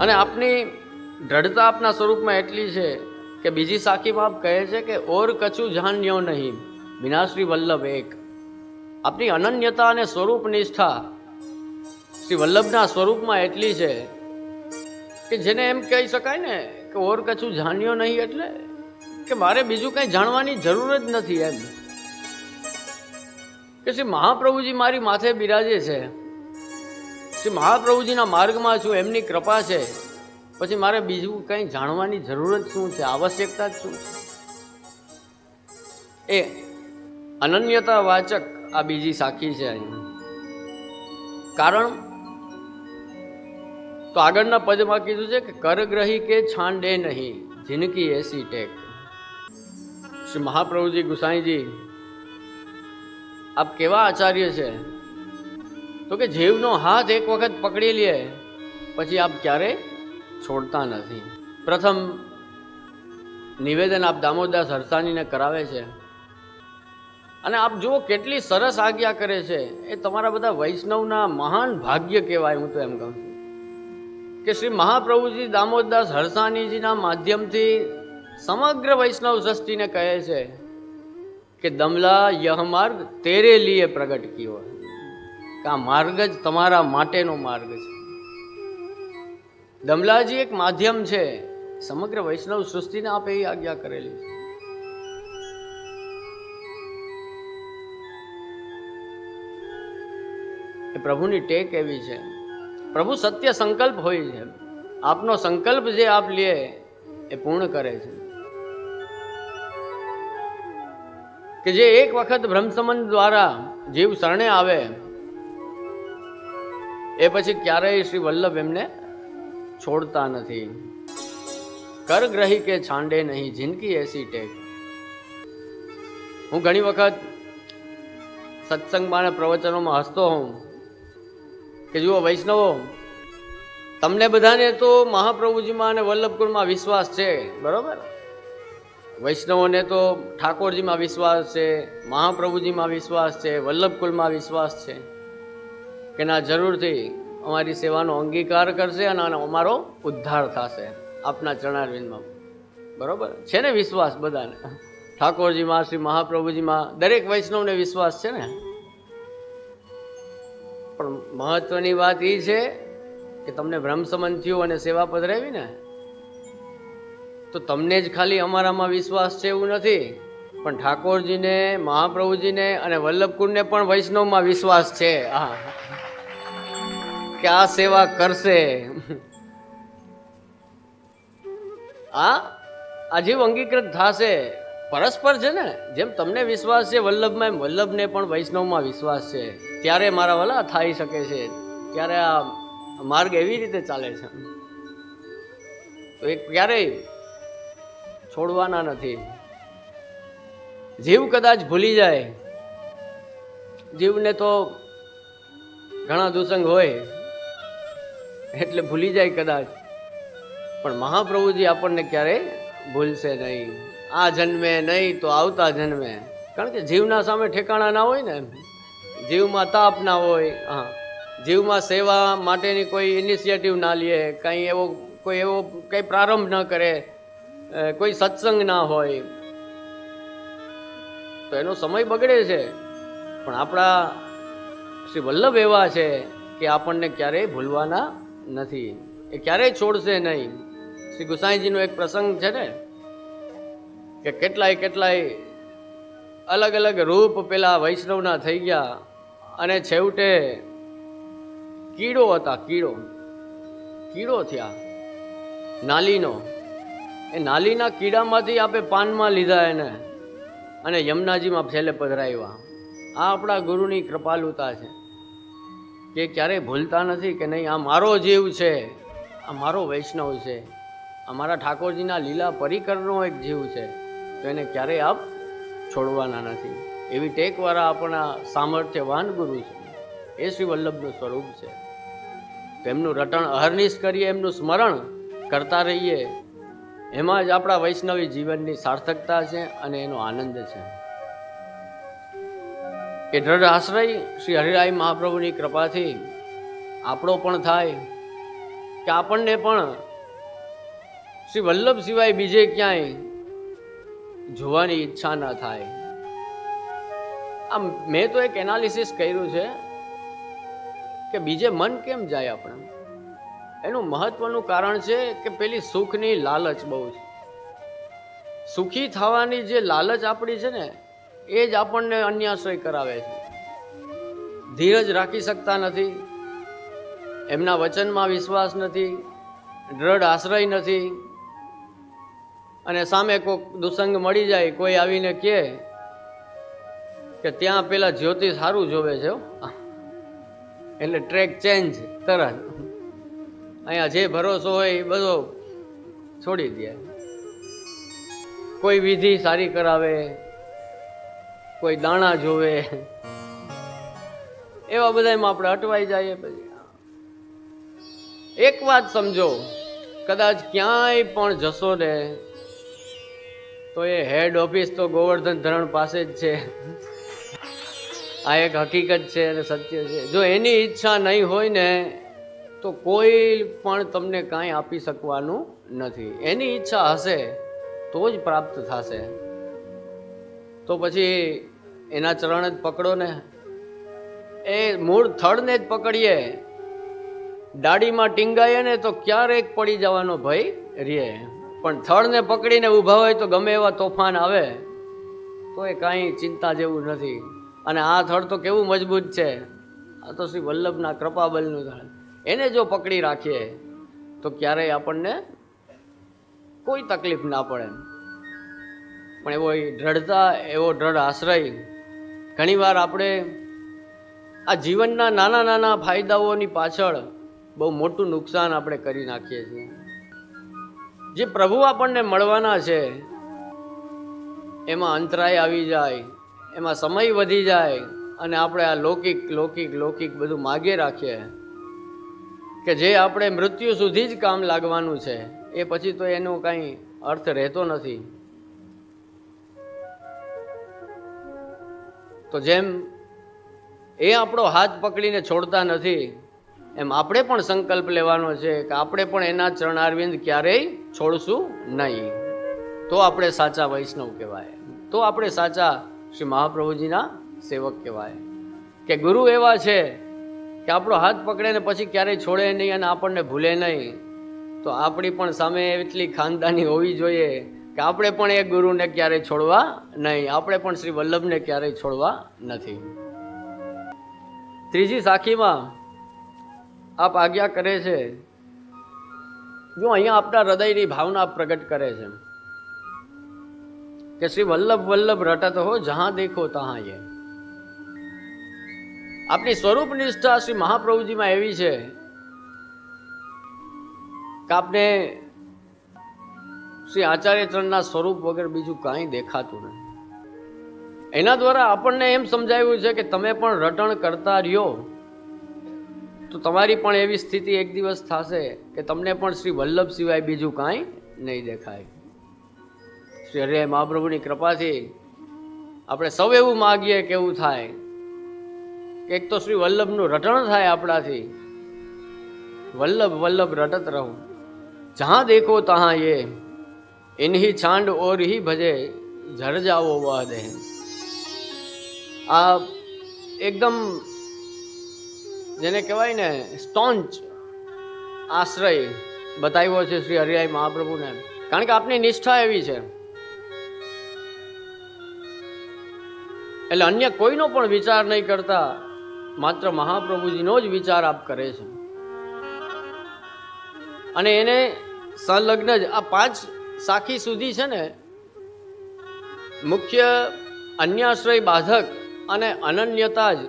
અને આપની દ્રઢતા આપના સ્વરૂપમાં એટલી છે કે બીજી સાખીમાં આપ કહે છે કે ઓર કછું જાણ્યો નહીં વિના શ્રી વલ્લભ એક. આપની અનન્યતા અને સ્વરૂપ નિષ્ઠા શ્રી વલ્લભના સ્વરૂપમાં એટલી છે કે જેને એમ કહી શકાય ને કે ઓર કછું જાણ્યો નહીં, એટલે કે મારે બીજું કંઈ જાણવાની જરૂર જ નથી. એમ કે શ્રી મહાપ્રભુજી મારી માથે બિરાજે છે, શ્રી મહાપ્રભુજીના માર્ગમાં છું, એમની કૃપા છે, પછી મારે બીજું કંઈ જાણવાની જરૂર જ શું છે, આવશ્યકતા જ શું છે? એ અનન્યતા વાચક આ બીજી સાખી છે અહીં. કારણ તો આગળના પદમાં કીધું છે કે કરગ્રહી કે છાંડે નહીં જિનકી એસી ટેક. શ્રી મહાપ્રભુજી ગુસાઈજી આપ કેવા આચાર્ય છે, તો કે જીવનો હાથ એક વખત પકડી લે પછી આપ ક્યારે છોડતા નથી. પ્રથમ નિવેદન આપ દામોદરદાસ હરસાણીને કરાવે છે અને આપ જુઓ કેટલી સરસ આજ્ઞા કરે છે. એ તમારા બધા વૈષ્ણવના મહાન ભાગ્ય કહેવાય. હું તો એમ કહું છું કે શ્રી મહાપ્રભુજી દામોદરદાસ હરસાણીજીના માધ્યમથી સમગ્ર વૈષ્ણવ સૃષ્ટિને કહે છે કે દમલા યહ માર્ગ તેરે લીએ પ્રગટ કિયો, કે આ માર્ગ જ તમારા માટેનો માર્ગ છે. દમલાજી એક માધ્યમ છે, સમગ્ર વૈષ્ણવ સૃષ્ટિને આપે એ આજ્ઞા કરેલી છે. એ પ્રભુની ટેક એવી છે. પ્રભુ સત્ય સંકલ્પ હોય છે. આપનો સંકલ્પ જે આપ લે એ પૂર્ણ કરે છે. કે જે એક વખત બ્રહ્મસંબંધ દ્વારા જીવ શરણે આવે એ પછી ક્યારેય શ્રી વલ્લભ એમને છોડતા નથી. કરગ્રહી કે છાંડે નહીં જિનકી એસી ટેક. હું ઘણી વખત સત્સંગમાં અને પ્રવચનોમાં હસતો હોઉં કે જુઓ વૈષ્ણવો, તમને બધાને તો મહાપ્રભુજીમાં અને વલ્લભકુળમાં વિશ્વાસ છે, બરોબર? વૈષ્ણવોને તો ઠાકોરજીમાં વિશ્વાસ છે, મહાપ્રભુજીમાં વિશ્વાસ છે, વલ્લભકુળમાં વિશ્વાસ છે કે ના જરૂરથી અમારી સેવાનો અંગીકાર કરશે અને અમારો ઉદ્ધાર થશે આપના ચરણારવિંદમાં, બરોબર છે ને? વિશ્વાસ બધાને ઠાકોરજીમાં, શ્રી મહાપ્રભુજીમાં, દરેક વૈષ્ણવને વિશ્વાસ છે ને. પણ મહત્વની વાત એ છે કે તમને બ્રહ્મસંબંધ થયું અને સેવા પધરાવી ને, તો તમને જ ખાલી અમારામાં વિશ્વાસ છે એવું નથી, પણ ઠાકોરજીને, મહાપ્રભુજીને અને વલ્લભકુળને પણ વૈષ્ણવમાં વિશ્વાસ છે. હા, કે આ સેવા કરશે. આ જીવ અંગીકૃત થશે, પરસ્પર છે ને. જેમ તમને વિશ્વાસ છે વલ્લભમાં, એમ વલ્લભને પણ વૈષ્ણવમાં વિશ્વાસ છે. ત્યારે મારા વાલા થઈ શકે છે, ત્યારે આ માર્ગ એવી રીતે ચાલે છે. તો એ ક્યારેય છોડવાના નથી. જીવ કદાચ ભૂલી જાય, જીવને તો ઘણા દુસંગ હોય એટલે ભૂલી જાય કદાચ, પણ મહાપ્રભુજી આપણને ક્યારેય ભૂલશે નહીં. આ જન્મે નહીં તો આવતા જન્મે. કારણ કે જીવના સામે ઠેકાણા ના હોય ને, જીવમાં તાપ ના હોય, હા, જીવમાં સેવા માટેની કોઈ ઇનિશિયેટિવ ના લે, કંઈ એવો કંઈ પ્રારંભ ન કરે, કોઈ સત્સંગ ના હોય, તો એનો સમય બગડે છે. પણ આપણા શ્રી વલ્લભ એવા છે કે આપણને ક્યારેય ભૂલવાના નથી, એ ક્યારેય છોડશે નહીં. શ્રી ગુસાઈજીનો એક પ્રસંગ છે ને કે કેટલાય અલગ અલગ રૂપ પેલા વૈષ્ણવના થઈ ગયા અને છેવટે કીડો હતા, કીડો થયા નાલીનો. એ નાલીના કીડામાંથી આપે પાનમાં લીધા એને અને યમુનાજીમાં છેલ્લે પધરાવ્યા. આ આપણા ગુરુની કૃપાલુતા છે કે ક્યારેય ભૂલતા નથી કે નહીં, આ મારો જીવ છે, આ મારો વૈષ્ણવ છે, આ મારા ઠાકોરજીના લીલા પરિકરનો એક જીવ છે, તો એને ક્યારેય આપ છોડવાના નથી. એવી ટેકવાળા આપણા સામર્થ્યવાન ગુરુ છે. એ શ્રી વલ્લભનું સ્વરૂપ છે. તો એમનું રટણ અહર્નિશ કરીએ, એમનું સ્મરણ કરતા રહીએ, એમાં જ આપણા વૈષ્ણવી જીવનની સાર્થકતા છે અને એનો આનંદ છે. એ દ્રઢ આશ્રય શ્રી હરિરાય મહાપ્રભુની કૃપાથી આપણો પણ થાય કે આપણને પણ શ્રી વલ્લભ સિવાય બીજે ક્યાંય જોવાની ઈચ્છા ના થાય. આમ મેં તો એક એનાલિસિસ કર્યું છે કે બીજે મન કેમ જાય આપણે. એનું મહત્વનું કારણ છે કે પેલી સુખની લાલચ બહુ છે. સુખી થવાની જે લાલચ આપણી છે ને એ જ આપણને અન્યાશ્રય કરાવે છે. ધીરજ રાખી શકતા નથી, એમના વચનમાં વિશ્વાસ નથી, દ્રઢ આશ્રય નથી, અને સામે કોઈક દુસંગ મળી જાય, કોઈ આવીને કહે કે ત્યાં પેલા જ્યોતિષ સારું જોવે છે એટલે ટ્રેક ચેન્જ તરત. અહીંયા જે ભરોસો હોય એ બધો છોડી દે. કોઈ વિધિ સારી કરાવે, કોઈ દાણા જોવે, એવા બધામાં આપણે અટવાઈ જઈએ. પછી એક વાત સમજો, કદાચ ક્યાંય પણ જશો ને તો એ હેડ ઓફિસ તો ગોવર્ધન ધરણ પાસે જ છે. આ એક હકીકત છે અને સત્ય છે. જો એની ઈચ્છા નહીં હોય ને તો કોઈ પણ તમને કાંઈ આપી શકવાનું નથી. એની ઈચ્છા હશે તો જ પ્રાપ્ત થશે. તો પછી એના ચરણ જ પકડો ને. એ મૂળ થડને જ પકડીએ, દાઢીમાં ટીંગાઈએ ને તો ક્યારેક પડી જવાનો ભય રહે, પણ થડને પકડીને ઊભા હોય તો ગમે એવા તોફાન આવે તો એ કાંઈ ચિંતા જેવું નથી. અને આ થડ તો કેવું મજબૂત છે, આ તો શ્રી વલ્લભના કૃપાબલનું થડ. એને જો પકડી રાખીએ તો ક્યારેય આપણને કોઈ તકલીફ ના પડે. પણ એવો દ્રઢતા, એવો દ્રઢ આશ્રય. ઘણીવાર આપણે આ જીવનના નાના નાના ફાયદાઓની પાછળ બહુ મોટું નુકસાન આપણે કરી નાખીએ છીએ. જે પ્રભુ આપણને મળવાના છે એમાં અંતરાય આવી જાય, એમાં સમય વધી જાય, અને આપણે આ લૌકિક લૌકિક લૌકિક બધું માગે રાખીએ કે જે આપણે મૃત્યુ સુધી જ કામ લાગવાનું છે, એ પછી તો એનો કાંઈ અર્થ રહેતો નથી. તો જેમ એ આપણો હાથ પકડીને છોડતા નથી, એમ આપણે પણ સંકલ્પ લેવાનો છે કે આપણે પણ એના ચરણારવિંદ ક્યારેય છોડશું નહીં. તો આપણે સાચા વૈષ્ણવ કહેવાય, તો આપણે સાચા શ્રી મહાપ્રભુજીના સેવક કહેવાય. કે ગુરુ એવા છે કે આપણો હાથ પકડે ને પછી ક્યારેય છોડે નહીં અને આપણને ભૂલે નહીં. તો આપણી પણ સામે એટલી ખાનદાની હોવી જોઈએ કે આપણે પણ એ ગુરુને ક્યારેય છોડવા નહીં, આપણે પણ શ્રી વલ્લભને ક્યારેય છોડવા નથી. ત્રીજી સાખીમાં આપ આજ્ઞા કરે છે, જો અહીંયા આપણા હૃદયની ભાવના પ્રગટ કરે છે કે શ્રી વલ્લભ વલ્લભ રટત હો જહાં દેખો તહાં ये. આપની સ્વરૂપ નિષ્ઠા શ્રી મહાપ્રભુજીમાં એવી છે કે આપને શ્રી આચાર્યચરણના સ્વરૂપ વગર બીજું કાંઈ દેખાતું નથી. એના દ્વારા આપણને એમ સમજાવ્યું છે કે તમે પણ રટણ કરતા રહ્યો તો તમારી પણ એવી સ્થિતિ એક દિવસ થશે કે તમને પણ શ્રી વલ્લભ સિવાય બીજું કાંઈ નહીં દેખાય. શ્રી હરિ મહાપ્રભુની કૃપાથી આપણે સૌ એવું માગીએ કે એવું થાય કે એક તો શ્રી વલ્લભનું રટણ થાય આપણાથી. વલ્લભ વલ્લભ રટત રહું જહાં દેખો તહાં ये इन्हीं छांड और ही भजे झर जाओ वह दे. આ એકદમ જેને કહેવાય ને સ્ટોન્ચ આશ્રય બતાવ્યો છે શ્રી હરિરાય મહાપ્રભુને. કારણ કે આપની નિષ્ઠા એવી છે એટલે અન્ય કોઈનો પણ વિચાર નહીં કરતા, માત્ર મહાપ્રભુજીનો જ વિચાર આપ કરે છે. અને એને સંલગ્ન જ આ 5 સાખી સુધી છે ને, મુખ્ય અન્યાશ્રય બાધક અને અનન્યતા જ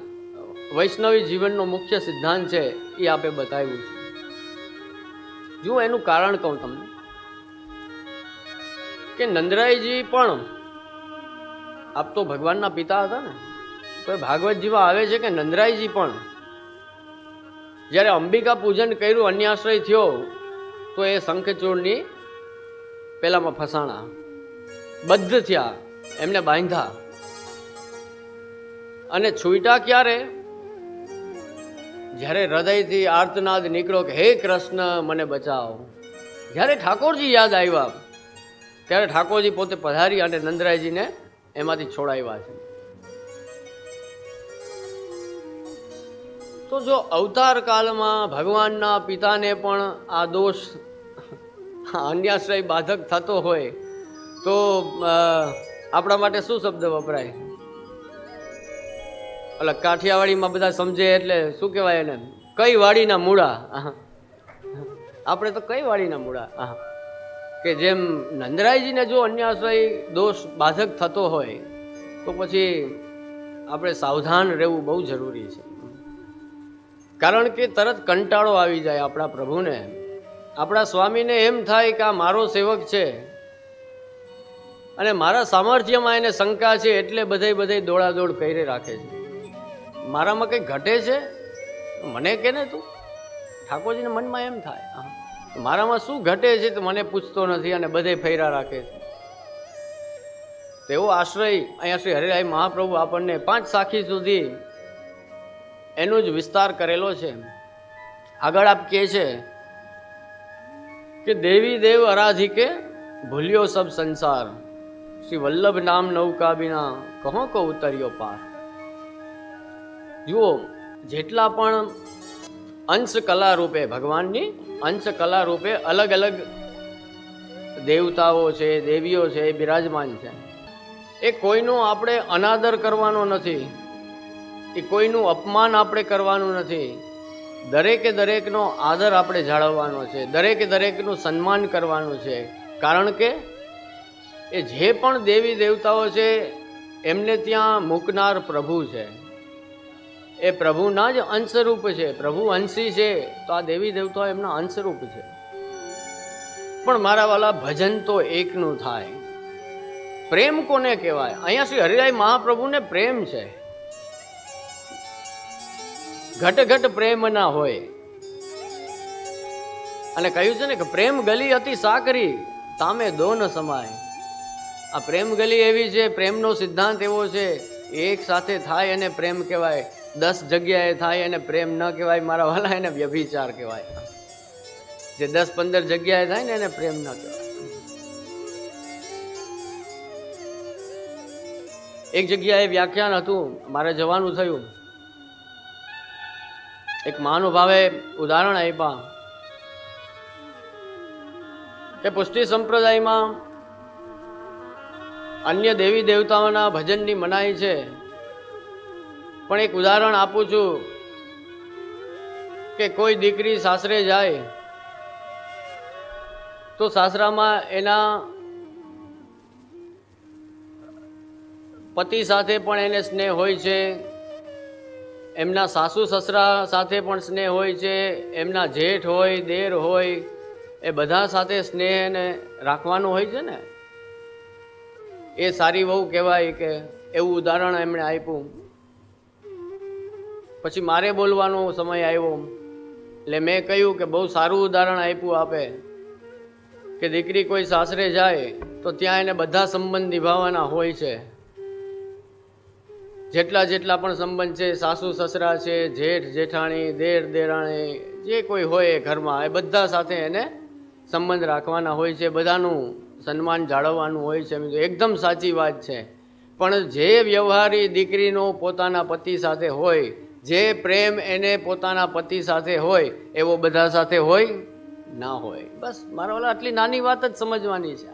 વૈષ્ણવી જીવનનો મુખ્ય સિદ્ધાંત છે, એ આપે બતાવ્યું છે. જો એનું કારણ કહું તમને કે નંદરાયજી પણ આપ તો ભગવાનના પિતા હતા ને, તો ભાગવતજીમાં આવે છે કે નંદરાયજી પણ જ્યારે અંબિકા પૂજન કર્યું, અન્યાશ્રય થયો, તો એ શંખચૂડની પેલામાં ફસાણા, બદ્ધ થયા, એમને બાંધ્યા અને છૂટા ક્યારે જ્યારે હૃદયથી આર્તનાદ નીકળ્યો કે હે કૃષ્ણ મને બચાવો, જ્યારે ઠાકોરજી યાદ આવ્યા ત્યારે ઠાકોરજી પોતે પધારી અને નંદરાયજીને એમાંથી છોડાવ્યા છે. તો જો અવતાર કાળમાં ભગવાનના પિતાને પણ આ દોષ અન્યાશ્રય બાધક થતો હોય તો આપણા માટે શું શબ્દ વપરાય? એટલે કાઠિયાવાડીમાં બધા સમજે એટલે શું કહેવાય એને? કઈ વાડીના મૂળા. આપણે તો કઈ વાડીના મૂળા. કે જેમ નંદરાયજીને જો અન્યાશ્રય દોષ બાધક થતો હોય તો પછી આપણે સાવધાન રહેવું બહુ જરૂરી છે. કારણ કે તરત કંટાળો આવી જાય આપણા પ્રભુને, આપણા સ્વામીને એમ થાય કે આ મારો સેવક છે અને મારા સામર્થ્યમાં એને શંકા છે એટલે બધે દોડાદોડ કરી રાખે છે. મારામાં કંઈ ઘટે છે મને કે ને તું? ઠાકોરજીના મનમાં એમ થાય મારામાં શું ઘટે છે તો મને પૂછતો નથી અને બધે ફેરા રાખે છે. તેવો આશ્રય અહીંયા શ્રી હરિરાય મહાપ્રભુ આપણને 5 સાખી સુધી એનો જ વિસ્તાર કરેલો છે. આગળ આપ કહે છે કે દેવી દેવ આરાધિકે ભૂલ્યો સબ સંસાર, શ્રી વલ્લભ નામ નૌકા બિના કહો કો ઉતર્યો પાર. જુઓ, જેટલા પણ અંશ કલા રૂપે ભગવાનની અંશ કલા રૂપે અલગ અલગ દેવતાઓ છે, દેવીઓ છે, એ બિરાજમાન છે. એ કોઈનો આપણે અનાદર કરવાનો નથી, એ કોઈનું અપમાન આપણે કરવાનું નથી. દરેકે દરેકનો આદર આપણે જાળવવાનો છે, દરેકે દરેકનું સન્માન કરવાનું છે. કારણ કે એ જે પણ દેવી દેવતાઓ છે એમને ત્યાં મૂકનાર પ્રભુ છે, એ પ્રભુના જ અંશરૂપ છે. પ્રભુ અંશી છે તો આ દેવી દેવતાઓ એમના અંશરૂપ છે. પણ મારા વાલા ભજન તો એકનું થાય. પ્રેમ કોને કહેવાય? અહીંયા શ્રી હરિરાય મહાપ્રભુને પ્રેમ છે. ઘટ ઘટ પ્રેમ ના હોય. અને કહ્યું છે ને કે પ્રેમ ગલી અતિ સાકરી તામે દો ન સમાય. આ પ્રેમ ગલી એવી છે, પ્રેમનો સિદ્ધાંત એવો છે, એક સાથે થાય એને પ્રેમ કહેવાય, 10 જગ્યાએ થાય એને પ્રેમ ન કહેવાય મારા વાલા, એને વ્યભિચાર કહેવાય. જે 10-15 જગ્યાએ થાય ને એને પ્રેમ ન કહેવાય. એક જગ્યાએ વ્યાખ્યાન હતું, મારે જવાનું થયું. એક મહાનુભાવે ઉદાહરણ આપ્યા કે પુષ્ટિ સંપ્રદાયમાં અન્ય દેવી દેવતાઓના ભજનની મનાઈ છે, પણ એક ઉદાહરણ આપું છું કે કોઈ દીકરી સાસરે જાય તો સાસરામાં એના પતિ સાથે પણ એને સ્નેહ હોય છે, એમના સાસુ સસરા સાથે પણ સ્નેહ હોય છે, એમના જેઠ હોય, દેર હોય, એ બધા સાથે સ્નેહને રાખવાનો હોય છે ને. એ સારી વહુ કહેવાય કે એવું ઉદાહરણ એમણે આપ્યું. પછી મારે બોલવાનો સમય આવ્યો એટલે મેં કહ્યું કે બહુ સારું ઉદાહરણ આપ્યું આપે કે દીકરી કોઈ સાસરે જાય તો ત્યાં એને બધા સંબંધ નિભાવવાના હોય છે. જેટલા પણ સંબંધ છે, સાસુ સસરા છે, જેઠ જેઠાણી, દેર દેરાણી, જે કોઈ હોય ઘરમાં, એ બધા સાથે એને સંબંધ રાખવાના હોય છે, બધાનું સન્માન જાળવવાનું હોય છે. એકદમ સાચી વાત છે. પણ જે વ્યવહારી દીકરીનો પોતાના પતિ સાથે હોય, જે પ્રેમ એને પોતાના પતિ સાથે હોય, એવો બધા સાથે હોય ના હોય. બસ મારા વાલા આટલી નાની વાત જ સમજવાની છે.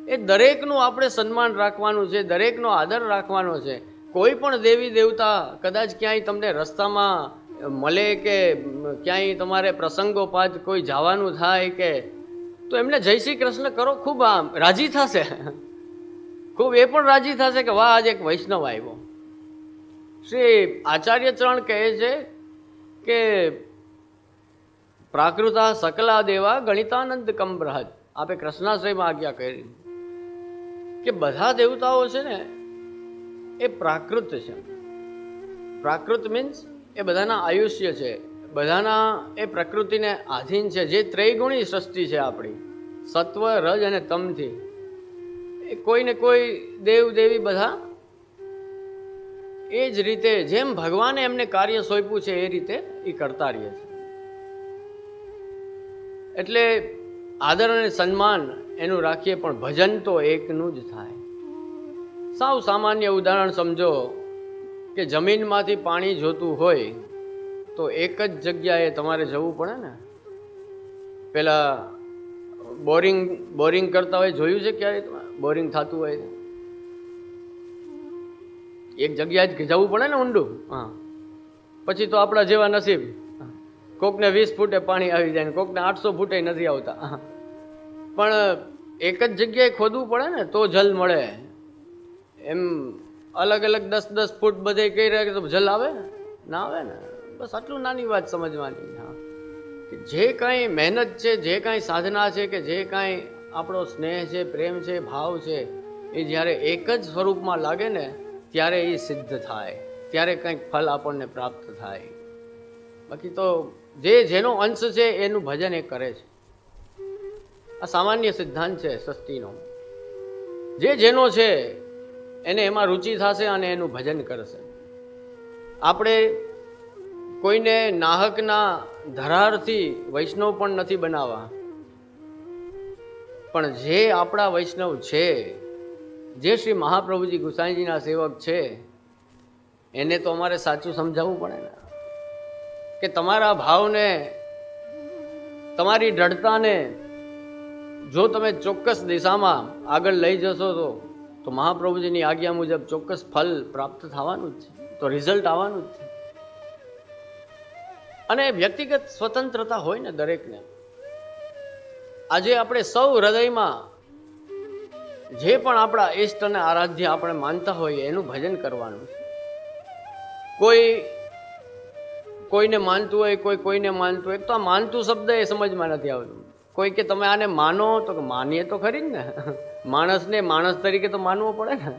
એ દરેકનું આપણે સન્માન રાખવાનું છે, દરેકનો આદર રાખવાનો છે. કોઈ પણ દેવી દેવતા કદાચ ક્યાંય તમને રસ્તામાં મળે કે ક્યાંય તમારે પ્રસંગોપાત કોઈ જવાનું થાય કે તો એમને જય શ્રી કૃષ્ણ કરો, ખૂબ આમ રાજી થશે, ખૂબ એ પણ રાજી થશે કે વાહ આજે એક વૈષ્ણવ આવ્યો. શ્રી આચાર્ય ચરણ કહે છે કે પ્રાકૃતા સકલા દેવા ગણિતાનંદ કમ બૃહદ. આપે કૃષ્ણાશ્રયમાં આજ્ઞા કરી કે બધા દેવતાઓ છે ને એ પ્રાકૃત છે. પ્રાકૃત મીન્સ એ બધાના આયુષ્ય છે, બધાના એ પ્રકૃતિને આધીન છે. જે ત્રૈગુણી સૃષ્ટિ છે આપણી, સત્વ, રજ અને તમથી, એ કોઈ ને કોઈ દેવ દેવી બધા એ જ રીતે જેમ ભગવાને એમને કાર્ય સોંપ્યું છે એ રીતે એ કરતા રહે છે. એટલે આદર અને સન્માન એનું રાખીએ, પણ ભજન તો એકનું જ થાય. સાવ સામાન્ય ઉદાહરણ સમજો કે જમીનમાંથી પાણી જોતું હોય તો એક જ જગ્યાએ તમારે જવું પડે ને. પેલા બોરિંગ કરતા હોય, જોયું છે ક્યારે બોરિંગ થતું હોય? એક જગ્યાએ જ જવું પડે ને ઊંડું. હા, પછી તો આપણા જેવા નસીબ, કોકને 20 ફૂટે પાણી આવી જાય, કોકને 800 ફૂટે નથી આવતા. પણ એક જ જગ્યાએ ખોદવું પડે ને તો જલ મળે. એમ અલગ અલગ 10-10 ફૂટ બધે કહી રહ્યા તો જલ આવે ના આવે ને? બસ આટલું નાની વાત સમજવાની. હા, જે કાંઈ મહેનત છે, જે કાંઈ સાધના છે, કે જે કાંઈ આપણો સ્નેહ છે, પ્રેમ છે, ભાવ છે, એ જ્યારે એક જ સ્વરૂપમાં લાગે ને ત્યારે એ સિદ્ધ થાય, ત્યારે કંઈક ફલ આપણને પ્રાપ્ત થાય. બાકી તો જેનો અંશ છે એનું ભજન એ કરે છે. આ સામાન્ય સિદ્ધાંત છે સસ્તીનો. જેનો છે એને એમાં રુચિ થશે અને એનું ભજન કરશે. આપણે કોઈને નાહકના ધરારથી વૈષ્ણવ પણ નથી બનાવવા, પણ જે આપણા વૈષ્ણવ છે, જે શ્રી મહાપ્રભુજી ગુસાઈજીના સેવક છે, એને તો અમારે સાચું સમજાવવું પડે ને કે તમારા ભાવને, તમારી દ્રઢતાને જો તમે ચોક્કસ દિશામાં આગળ લઈ જશો તો મહાપ્રભુજીની આજ્ઞા મુજબ ચોક્કસ ફલ પ્રાપ્ત થવાનું જ છે, તો રિઝલ્ટ આવવાનું જ છે. અને વ્યક્તિગત સ્વતંત્રતા હોય ને દરેકને. આજે આપણે સૌ હૃદયમાં જે પણ આપણા ઇષ્ટ અને આરાધ્ય આપણે માનતા હોઈએ એનું ભજન કરવાનું છે. કોઈને માનતું હોય, કોઈને માનતું હોય. એક તો આ માનતું શબ્દ એ સમજમાં નથી આવતું. કોઈ કે તમે આને માનો, તો માનીએ તો ખરી જ ને. માણસને માણસ તરીકે તો માનવો પડે ને.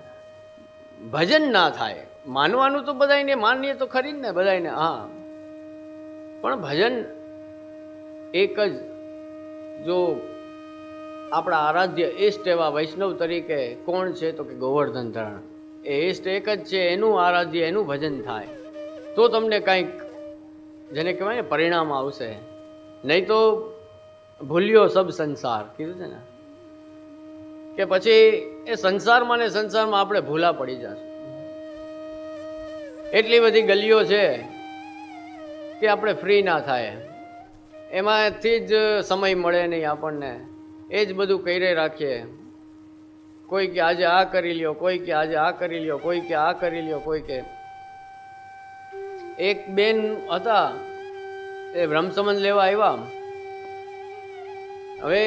ભજન ના થાય. માનવાનું તો બધાને માનીએ તો ખરી જ ને બધાને. હા, પણ ભજન એક જ. જો આપણા આરાધ્ય ઇષ્ટ એવા વૈષ્ણવ તરીકે કોણ છે તો કે ગોવર્ધન ધરણ. એ ઇષ્ટ એક જ છે, એનું આરાધ્ય, એનું ભજન થાય તો તમને કંઈક જેને કહેવાય ને પરિણામ આવશે. નહીં તો ભૂલ્યો સબ સંસાર કીધું છે ને, કે પછી એ સંસારમાં ને સંસારમાં આપણે ભૂલા પડી જશું. એટલી બધી ગલીઓ છે કે આપણે ફ્રી ના થાય, એમાંથી જ સમય મળે નહીં આપણને. એ જ બધું કરી રાખીએ. કોઈ કે આજે આ કરી લ્યો, કોઈ કે આજે આ કરી લ્યો, કોઈ કે આ કરી લ્યો, કોઈ કે. એક બેન હતા, એ બ્રહ્મસંબંધ લેવા આવ્યા. હવે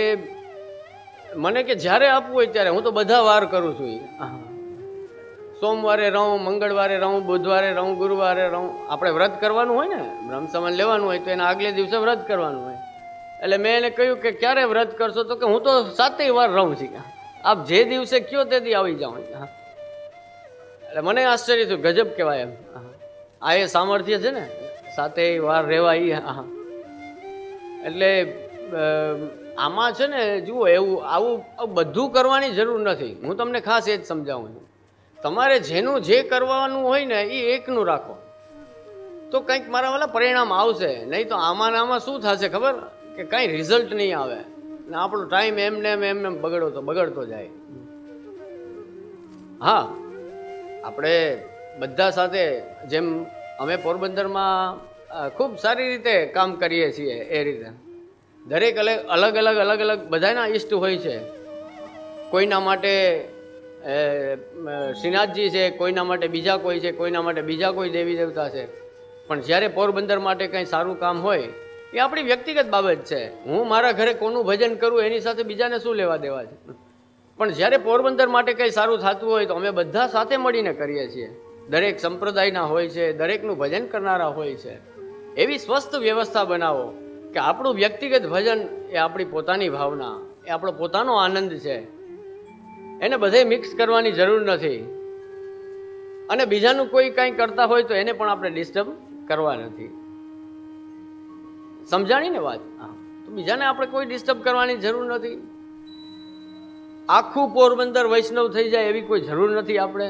મને કે જ્યારે આપવું હોય ત્યારે, હું તો બધા વાર કરું છું. સોમવારે રહું, મંગળવારે રહું, બુધવારે રહું, ગુરુવારે રહું. આપણે વ્રત કરવાનું હોય ને, બ્રહ્મસંબંધ લેવાનું હોય તો એના આગલે દિવસે વ્રત કરવાનું હોય. એટલે મેં એને કહ્યું કે ક્યારે વ્રત કરશો? તો કે હું તો 7 વાર રહું છું. આપ જે દિવસે કયો તે દી આવી જાઓ. એટલે મને આશ્ચર્ય થયું, ગજબ કહેવાય એમ. આ એ સામર્થ્ય છે ને 7 વાર રહેવાય. એટલે આમાં છે ને, જુઓ, આવું બધું કરવાની જરૂર નથી. હું તમને ખાસ એ જ સમજાવું છું. તમારે જેનું જે કરવાનું હોય ને એ એકનું રાખો તો કંઈક મારા વાળા પરિણામ આવશે. નહીં તો આમાં શું થશે ખબર? કે કંઈ રિઝલ્ટ નહીં આવે ને આપણો ટાઈમ એમને એમ બગડતો જાય. હા, આપણે બધા સાથે, જેમ અમે પોરબંદરમાં ખૂબ સારી રીતે કામ કરીએ છીએ એ રીતે દરેક અલગ અલગ બધાના ઈષ્ટ હોય છે. કોઈના માટે શ્રીનાથજી છે, કોઈના માટે બીજા કોઈ છે, કોઈના માટે બીજા કોઈ દેવી દેવતા છે. પણ જ્યારે પોરબંદર માટે કંઈ સારું કામ હોય એ આપણી વ્યક્તિગત બાબત છે. હું મારા ઘરે કોનું ભજન કરું એની સાથે બીજાને શું લેવા દેવા છે? પણ જ્યારે પોરબંદર માટે કંઈ સારું થતું હોય તો અમે બધા સાથે મળીને કરીએ છીએ. દરેક સંપ્રદાયના હોય છે, દરેકનું ભજન કરનારા હોય છે. એવી સ્વસ્થ વ્યવસ્થા બનાવો કે આપણું વ્યક્તિગત ભજન એ આપણી પોતાની ભાવના, એ આપણો પોતાનો આનંદ છે. એને બધે મિક્સ કરવાની જરૂર નથી. અને બીજાનું કોઈ કંઈ કરતા હોય તો એને પણ આપણે ડિસ્ટર્બ કરવા નથી. સમજાણી ને વાત? તો બીજાને આપણે કોઈ ડિસ્ટર્બ કરવાની જરૂર નથી. આખું પોરબંદર વૈષ્ણવ થઈ જાય એવી કોઈ જરૂર નથી આપણે.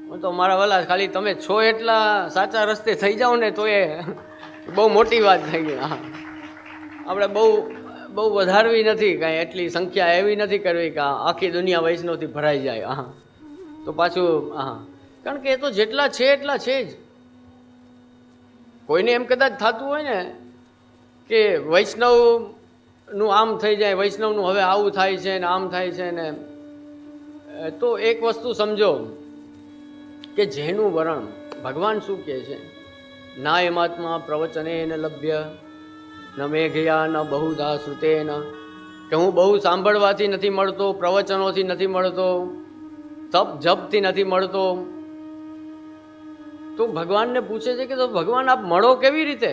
હું તો મારા વાલા ખાલી તમે છો એટલા સાચા રસ્તે થઈ જાઓ ને તો એ બહુ મોટી વાત થઈ ગઈ. હા, આપણે બહુ વધારવી નથી, કાંઈ એટલી સંખ્યા એવી નથી કરવી કે આખી દુનિયા વૈષ્ણવથી ભરાઈ જાય. હા, તો પાછું હા, કારણ કે એ તો જેટલા છે એટલા છે જ. કોઈને એમ કદાચ થતું હોય ને કે વૈષ્ણવનું આમ થઈ જાય, વૈષ્ણવનું હવે આવું થાય છે ને આમ થાય છે ને, તો એક વસ્તુ સમજો કે જેનું વરણ ભગવાન શું કહે છે, ના એમાત્મા પ્રવચને ન લભ્ય ન મેઘયા ન બહુધા શ્રુતે ન, કે હું બહુ સાંભળવાથી નથી મળતો, પ્રવચનોથી નથી મળતો, તપ જપથી નથી મળતો. તો ભગવાનને પૂછે છે કે તો ભગવાન આપ મળો કેવી રીતે?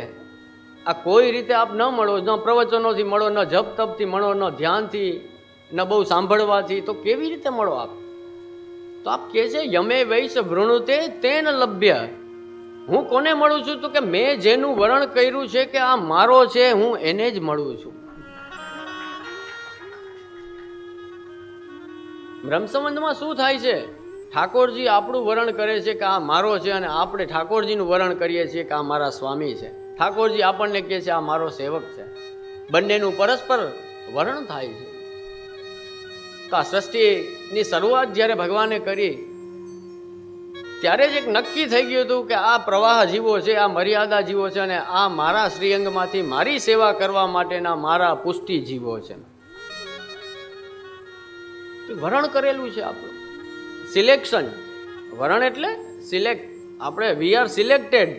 આ કોઈ રીતે આપ ન મળો, ન પ્રવચનોથી મળો, ન જપ તપથી મળો, ન ધ્યાનથી, ન બહુ સાંભળવાથી, તો કેવી રીતે મળો આપ? તો આપ કહે છે યમે વૈશ વૃણુતે તેન લભ્ય. હું કોને મળું છું? તો કે મેં જેનું વરણ કર્યું છે કે આ મારો છે, હું એને જ મળું છું. બ્રહ્મસંબંધમાં શું થાય છે? ઠાકોરજી આપણું વરણ કરે છે કે આ મારો છે, અને આપણે ઠાકોરજીનું વરણ કરીએ છીએ કે આ મારા સ્વામી છે. ઠાકોરજી આપણને કહે છે આ મારો સેવક છે. બંનેનું પરસ્પર વરણ થાય છે. તો આ સૃષ્ટિની શરૂઆત જ્યારે ભગવાને કરી ત્યારે જ એક નક્કી થઈ ગયું હતું કે આ પ્રવાહ જીવો છે, આ મર્યાદા જીવો છે, અને આ મારા શ્રીઅંગમાંથી મારી સેવા કરવા માટેના મારા પુષ્ટિ જીવો છે. વરણ કરેલું છે આપણું. સિલેક્શન, વરણ એટલે સિલેક્ટ. આપણે વી આર સિલેક્ટેડ.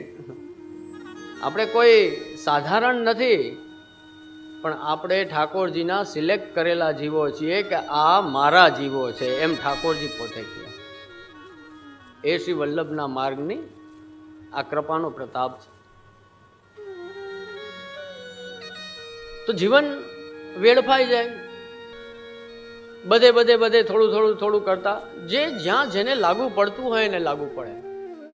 આપણે કોઈ સાધારણ નથી, પણ આપણે ઠાકોરજીના સિલેક્ટ કરેલા જીવો છીએ કે આ મારા જીવો છે, એમ ઠાકોરજી પોતે કહે. એ શ્રી વલ્લભના માર્ગની આ કૃપાનો પ્રતાપ છે. તો જીવન વેડફાઈ જાય, બધે થોડું કરતા જે જ્યાં જેને લાગુ પડતું હોય એને લાગુ પડે.